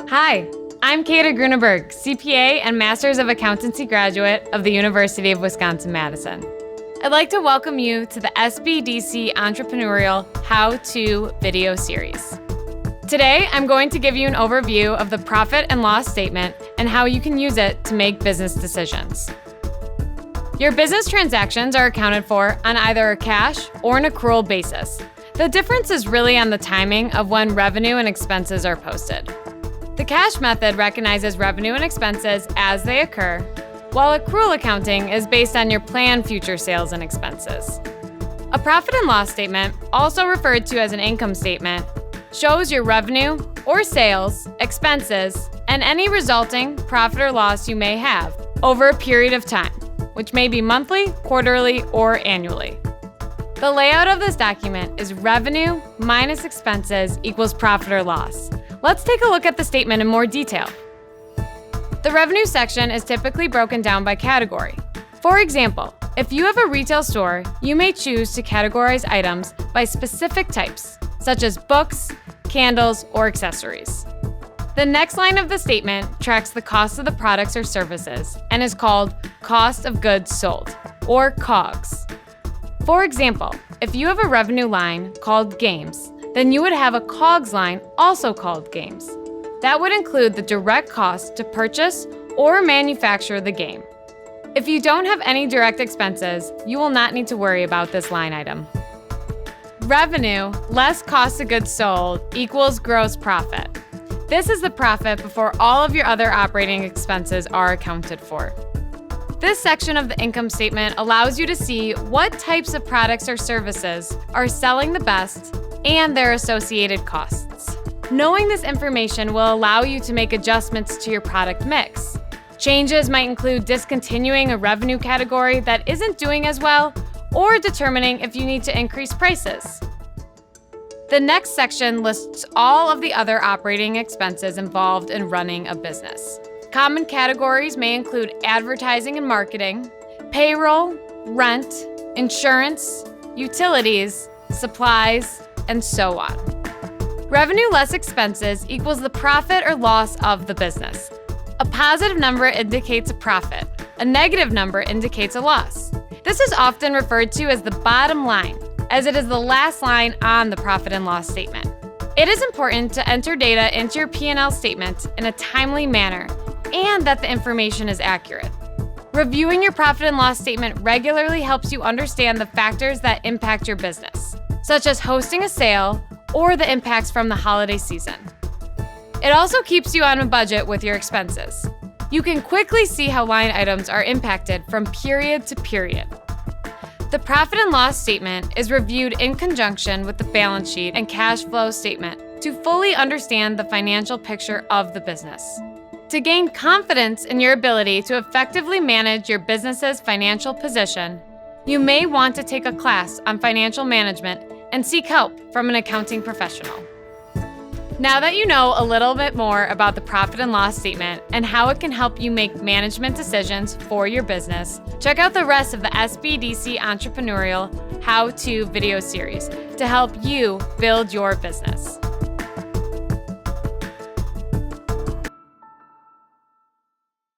Hi, I'm Kata Gruneberg, CPA and Masters of Accountancy graduate of the University of Wisconsin-Madison. I'd like to welcome you to the SBDC Entrepreneurial How-To video series. Today, I'm going to give you an overview of the profit and loss statement and how you can use it to make business decisions. Your business transactions are accounted for on either a cash or an accrual basis. The difference is really on the timing of when revenue and expenses are posted. The cash method recognizes revenue and expenses as they occur, while accrual accounting is based on your planned future sales and expenses. A profit and loss statement, also referred to as an income statement, shows your revenue or sales, expenses, and any resulting profit or loss you may have over a period of time, which may be monthly, quarterly, or annually. The layout of this document is revenue minus expenses equals profit or loss. Let's take a look at the statement in more detail. The revenue section is typically broken down by category. For example, if you have a retail store, you may choose to categorize items by specific types, such as books, candles, or accessories. The next line of the statement tracks the cost of the products or services and is called cost of goods sold, or COGS. For example, if you have a revenue line called games, then you would have a COGS line also called games. That would include the direct cost to purchase or manufacture the game. If you don't have any direct expenses, you will not need to worry about this line item. Revenue less cost of goods sold equals gross profit. This is the profit before all of your other operating expenses are accounted for. This section of the income statement allows you to see what types of products or services are selling the best and their associated costs. Knowing this information will allow you to make adjustments to your product mix. Changes might include discontinuing a revenue category that isn't doing as well, or determining if you need to increase prices. The next section lists all of the other operating expenses involved in running a business. Common categories may include advertising and marketing, payroll, rent, insurance, utilities, supplies, and so on. Revenue less expenses equals the profit or loss of the business. A positive number indicates a profit. A negative number indicates a loss. This is often referred to as the bottom line, as it is the last line on the profit and loss statement. It is important to enter data into your P&L statement in a timely manner and that the information is accurate. Reviewing your profit and loss statement regularly helps you understand the factors that impact your business, such as hosting a sale or the impacts from the holiday season. It also keeps you on a budget with your expenses. You can quickly see how line items are impacted from period to period. The profit and loss statement is reviewed in conjunction with the balance sheet and cash flow statement to fully understand the financial picture of the business. To gain confidence in your ability to effectively manage your business's financial position, you may want to take a class on financial management and seek help from an accounting professional. Now that you know a little bit more about the profit and loss statement and how it can help you make management decisions for your business, check out the rest of the SBDC Entrepreneurial How-To video series to help you build your business.